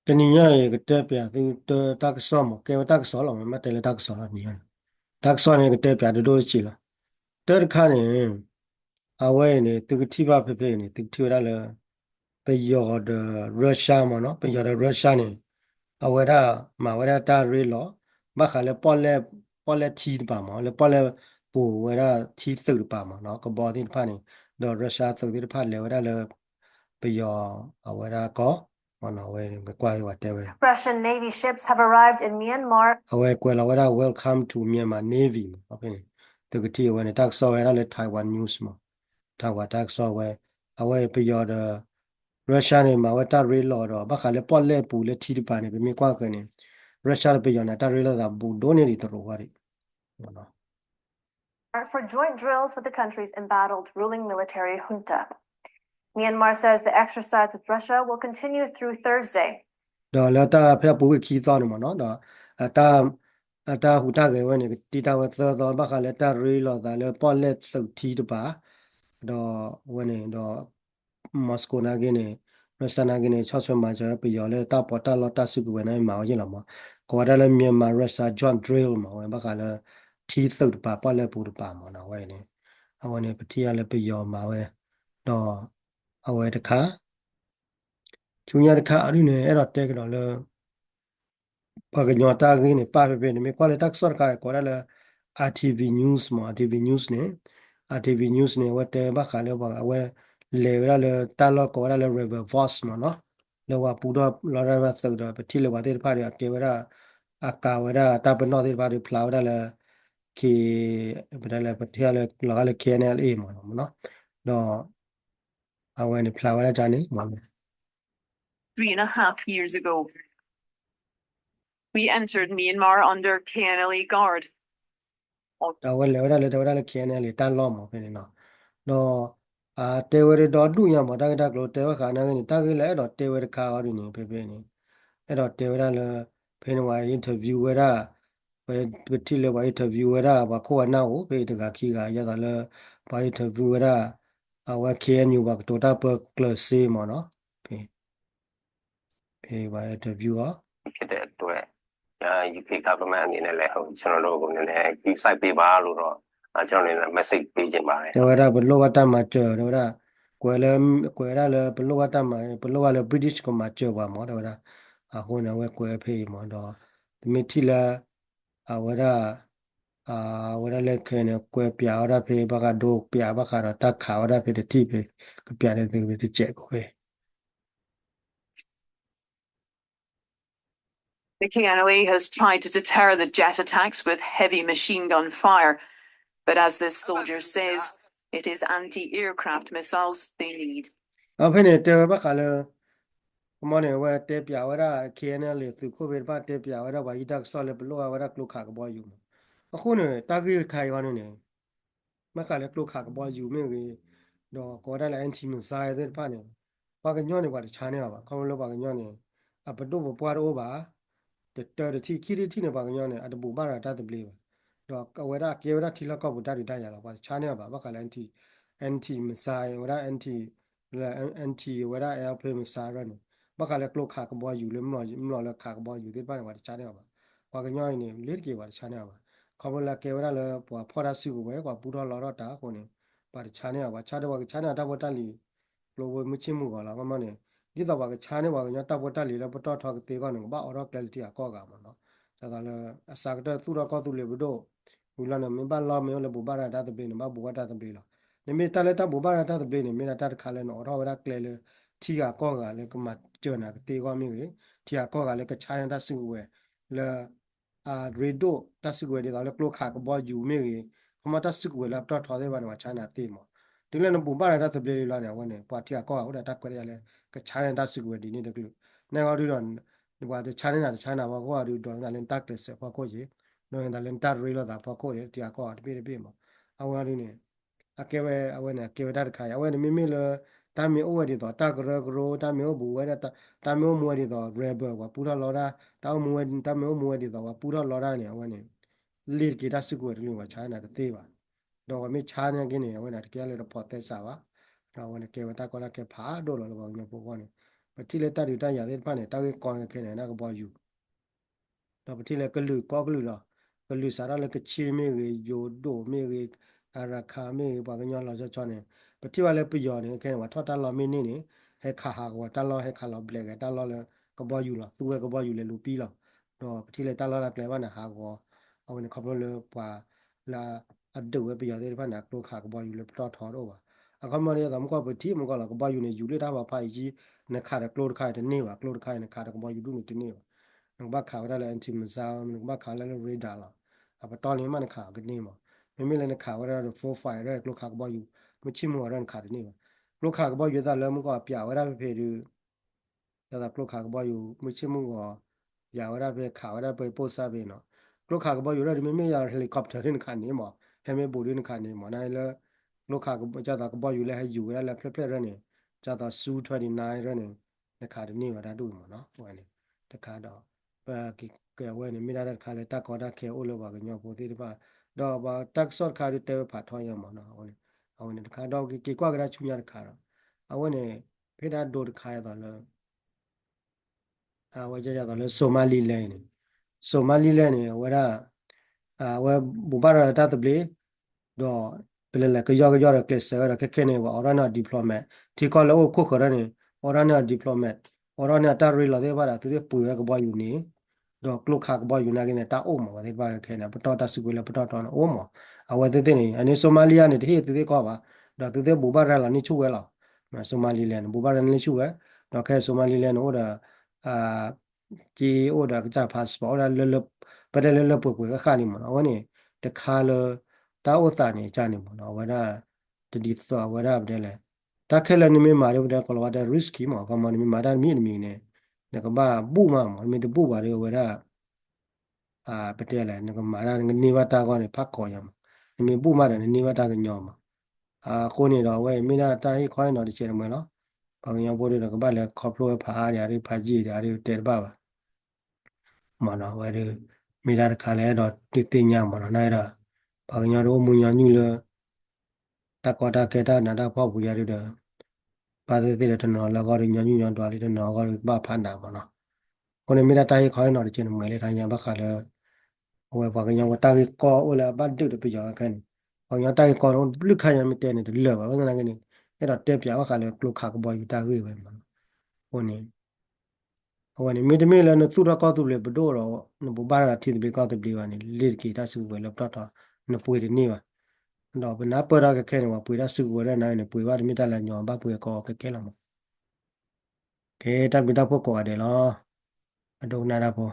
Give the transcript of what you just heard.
တနည်းရရကတဲ့ပြသူတက်ဆော့မကဲတက်ဆော့လောမတဲတက်ဆော့လာနီယတက်ဆော့နေကတဲ့ပြတို့ချီလာတဲ့ခါနေအဝဲနေသူတိပါဖေဖေနေသူထရလာပယောဒရုရှားမနော်ပယောဒရုရှားနေအဝဲတာမဝဲတာရီလောမခါလေပေါ်လက်တီပါမလေပေါ်လက်ပူဝဲတာတီသုပါမနော်ကဘောတင်ဖာနေတော့ရုရှားသုတိဖာလေဝဲတာလေပယောအဝဲတာကောမနော်ဝဲကကွာရဝတဲဝဲ Russian Navy ships have arrived in Myanmar. Awe kwela wada welcome to Myanmar Navy. Okay. Tugati when it talks so le Taiwan news mo. Taiwan talks so we awe pe yo the Russia ne ma wata real lo do ba khale pot le pu le thi pa ne be mi kwa ke ne. Russia pe yo na ta real da bu do ne ri to ro wa ri. No. For joint drills with the country's embattled ruling military junta. Myanmar says the exercise with Russia will continue through Thursday. တော့လာတာဖက်ပူခီသွားနေမနော်တော့အတာဟူတာကေဝနေတီတာဝသောတော့ဘခလက်တာရီလောတာလေပေါ်လက်သုတ်တီတပါတော့ဝနေတော့မော်စကိုနာကေနေရစနာကေနေချောဆွမှာချပယောလေတာပေါ်တာလောတာစုကဝနေမှာရင်လာမှာကွာဒါလေမြန်မာရစဂျွန်ဒရယ်မှာဝဘခလေတီသုတ်တပါပေါ်လက်ပူတပါမှာနော်ဝဲနေအဝနေပတိရလေပယောမှာဝဲတော့အဝဲတခါကျူညာတခါအရုနေအဲ့တော့တဲကတော့လေပကညောတာကင်းနေပါပဲနေမကွာလေတက်ဆော့ကကွာလေ RTV news မှာ RTV news နေ RTV news နေဝတ်တဲဘခါလေဘာအဝဲလေရလေတာလောကွာလေ river voice မှာနော်လောကပူတော့လောရဘသုတ်တော့ပတိလေဝတဲ့ဖာရကေဝရအကာဝရတာပနောတဲ့ဖာရဖလာဝရလေကေပဒလေပတိလေလောကလေ KNLA မှာနော်တော့အဝဲနေဖလာဝရကြနေမှာ 3.5 years ago, we entered Myanmar under KNLA Guard. တော့ဝဲလေဝရလေတော်ရလေ KNLA တန်လောမှာပဲနော်တော့တေဝရတော့တူရမှာတကတကလို့တေဝခါနာကနေတကလေတော့တေဝရခါရနေဖေဖေနေအဲ့တော့တေဝရလေဖေနဝါအင်တာဗျူဝရဘယ်ပတိလေဝါအင်တာဗျူဝရဘာခိုနာကိုဖေတကခီကရတာလေဘာအင်တာဗျူဝရဝါ KNU ဘာတိုတာပကလစီမနော်ဖေဘာအင်တာဗျူဟာဖြစ်တဲ့အတွက်UK government အနေနဲ့လည်းကျွန်တော်တို့ကိုနည်းနည်း key site ပေးပါလို့တော့ကျွန်တော်လည်း message ပေးခြင်းပါတယ်တေဝရဘလောကတမှာကျော်တေဝရကွယ်ရလေဘလောကတမှာဘလောကလေ British ကမှာကျော်ပါမောတေဝရအခုနဝဲကွယ်ဖေးမောတော့မိထီလာဝရဝရလေခဲနေကွယ်ပြာရဖေးဘကဒိုပြာဘခါတော့တက်ခါရဖေးတိဖေးကပြတဲ့သူတွေချက်ကိုပဲ The KNLA has tried to deter the jet attacks with heavy machine gun fire, but as this soldier says, it is anti-aircraft missiles they need. အဖေနဲ့တေဘခါလေမနေဝဲတေပြာဝရ KNL သူကိုပဲပါတေပြာဝရဝါယီတက်ဆော်လေဘလောဝရကလုခါကဘောယူအခုနေတာဂိခိုင်ဝနနေမကလည်းကလုခါကဘောယူမင်းကြီးတော့ကော်ဒါလည်းအန်တီမဆိုင်တဲ့ဖာနေဘာကညောနေပါတခြားနေပါခေါင်းလောဘာကညောနေအပတုဘပွားတော့ပါတဲ့တီခီရီတီနေဘာကညောနေအတပူပါရတတ်ပလေးပါတော့ကဝရကေဝရထီလောက်ကောဘူတာရီတရလာပါခြားနေပါဘာကလည်းအန်တီမဆိုင်ဝရအန်တီဝရအဲဖလမဆိုင်ရနေဘာကလည်းကလုခါကဘောယူလေမလို့လည်းခါကဘောယူတဲ့ပါနေပါတခြားနေပါဘာကညောနေလေကေပါတခြားနေပါခေါ်လာကေဝရလည်းဖော်ရစုကိုပဲကွာပူတော့လောတော့တာကိုနေပါတခြားနေပါခြားတော့ခြားနေတာပေါ်တက်လီလိုဝမချင်းမှုကလာမမနေဒီတော့ပါကခြားနေပါကညတပ်ပေါ်တက်လီလည်းပတော့ထောက်တေကောနေဘာအော်တော့ကလတီအကောကမှာနော်ဒါကလည်းအစာကတော့သူတော့ကောသူလေဘတို့ဘူးလာနေမပါလာမေလည်းဘူပါရတာတပိနေမဘူဝတာတပိလာနေမတလည်းတဘူပါရတာတပိနေမနာတခါလဲနော်တော့ဝရကလေလေထီကကောကလည်းကမကျော်နာတေကောမိကြီးထီကကောကလည်းကခြားနေတာစုဝဲလေရေဒိုတဆုကွယ်တွေတော့ကလုခါကဘောယူမေကြီးခမတဆုကွယ်လပ်တော့ထော်သေးပါနော်ချာနာတေးမောဒီလည်းဘူပါရတာတပြေလာနေဝင်နေပွားတီကောဟုတ်တာတက်ကွယ်ရလဲကချာနတဆုကွယ်ဒီနေ့တကလူနေကောဒီတော့ဒီပါချာနေတာချာနာဘောကောဒီတော့လည်းတက်လက်စဖောကိုကြီးနော်ရင်လည်းတက်ရီလာတာဖောကိုကြီးတီကောတပြေမောအဝါရီနေအကဲဝဲအဝဲနေကေဝတာတခါအဝဲနေမိမိလေတာမီအိုဝဲဒီတော့တကရဂရိုတာမီအိုဘူဝဲတာမီအိုမွဲဒီတော့ rebel ကပူတော့လောတာတောင်းမွဲတာမီအိုမွဲဒီတော့ပူတော့လောတာနေအဝဲနေလေကေတာစုကွယ်တလူကချာနာတေးပါတော့မေချာနေကင်းနေအဝဲနေတကယ်လေတော့ပေါ်သက်စားပါတော့ဝဲနေကေဝတာကောလာကေဖာတော့လောလောညပိုကောနေ ปฏิเลตัดอยู่ได้อย่างเด็ดพันเนี่ยตาเกกอนแค่ไหนนะก็บอกอยู่เราปฏิเลก็ลือก็ลือละก็ลือสาระเลยก็เชี่ยไม่เลยโยโดไม่เลยอาราคาไม่เลยบอกกันย้อนเราจะชอบเนี่ยปฏิว่าเลยไปย้อนเนี่ยแค่ว่าทอดตาเราไม่นี่เนี่ยให้ขาหากว่าตาเราให้ขาเราเบลกตาเราเลยก็บอกอยู่ละตัวก็บอกอยู่เลยลูปีละเนาะปฏิเลตาเราละเปลว่านะหากว่าเอาเนี่ยเขาบอกเลยว่าละอัดดูไปย้อนเด็ดพันเนี่ยลูกขาก็บอกอยู่เลยตอทอดโอ้ว่าအခုမှလည်းတော့မကောပတိမကောလာကဘာယူနေယူလေတာပါဖိုင်ကြီးနခါရကလိုဒခိုင်တဲ့နေပါကလိုဒခိုင်နခါရကဘာယူဒုနေတနေပါနဘာခါရလည်းအန်တီမဇာနဘာခါလည်းရေဒါလာအပတော်နေမနခါကနေမမမေလည်းနခါရလည်း4 5ရဲကလိုခါကဘာယူမချိမောရန်ခါနေပါကလိုခါကဘာယူတာလည်းမကောပြဝရဖေဖေဒါကလိုခါကဘာယူမချိမောရဝရဖေခါရဖေပို့စားဖေနော်ကလိုခါကဘာယူရမမေရဟယ်လီကော်ပတာရင်ခါနေမဟဲမေဘူရင်ခါနေမနိုင်လည်းลูกค้าก็จะตากบอยู่แล้วให้อยู่แล้วเพลๆแล้วเนี่ยจะตาซู29แล้วเนี่ยราคานี่ว่าได้ดูมั้งเนาะวันนี้ราคาดอกเกี่ยววันนี้ไม่ได้ราคาเลยตากอได้แค่โอโลว่ากันยอปกติว่าดอกว่าตักสอดค่าเตผ่าทอยมั้งเนาะวันนี้เอาวันนี้ราคาดอกกี่กว่าก็ได้ชุมยาราคาเอาวันนี้เพดานโดดขายตอนแล้วว่าจะตอนแล้วโซมาลีแลนด์โซมาลีแลนด์เนี่ยว่าว่าบุบาราตาตะเบลတော့ပလလကယောကယောကလစ်ဆရာကခဲနေဝအော်ရနာဒီပလိုမတ်တီကောလောခုခရနေအော်ရနာဒီပလိုမတ်အော်ရနာတာရီလာတဲ့ဘာလာသူပူရကဘယူနေတော့ကလုခါကဘယူနာကနေတာအိုမဝတဲ့ဘာခဲနေပတော်တဆုကလည်းပတော်တော်အိုမအဝတဲ့တဲ့နေအနေဆိုမာလီယာနေတဟိတဲ့ကောပါတော့သူတဲ့ဘူဘာရလာနေချုဝဲလာဆိုမာလီလန်ဘူဘာရနေချုဝဲတော့ခဲဆိုမာလီလန်ဟိုဒါအာจีโอดากจะพาสปอร์ตเลปะเลปปก็ค่านี่มั้งวันนี้ตะคาเลตาโอตานี่จานี่มั้งว่าได้ตดิสว่าได้บ่ได้แหละตาแค่ละนี่มีมาเด้ก็ว่าได้ริสกี้มั้งก็มันมีมาได้มีเนี่ยนะก็บ้าบู้มั้งมีตะบู้ว่าเด้ว่าได้ปะเตแหละนะก็มาได้นี่ว่าตาก็นี่พักก่อยมั้งมีบู้มาได้นี่ว่าตาก็ยอมมั้งကိုနေတော့ဝဲမိနာတာဟိခွိုင်းတော့တချေမလို့ဘာကရောပို့တယ်ကဘာလဲခေါပလိုဖားရတယ်ဖာကြီးရတယ်တဲပါပါမနော်ဝဲဒီမိလာတခါလဲတော့တိတင်ညမနော်နိုင်တော့ဘာကရောတော့မူညာညူလတကောတာကေတာနာတာဖောက်ပူရတယ်တော့ပါသေးတဲ့တနော်လောက်ကတော့ညညညတော်လေးတနော်ကတော့ဘာဖန်တာမနော်ကိုနေမိလာတာဟိခွိုင်းတော့တချေမလဲထိုင်ရဘခါလဲဝဲဘာကရောတာကေကောအိုလာဘတ်တုတပြကြောကန်ဘာကတာကေကောတော့လူခိုင်ရမတဲနေတယ်လောပါဘာကနာကနေအဲ့တော့တက်ပြဘခါလဲကလုခါကဘောယူတာခေပဲမနော်ကိုနေဟိုကနေမိတမေလည်းနသူရကောသူလေဘဒိုတော့နဘဘာရာတိဘေကောသူပြေပါနေလေကီတဆုပဲလပ်တော့နပွေရနေပါတော့ဘနာပရာကခဲနေမှာပွေရဆုဝရနိုင်နေပွေပါမိတလာညောဘပွေကောကဲလာမှာကဲတပ်ပြီးတော့ဖို့ကောတယ်လောအဒုနာရဖို့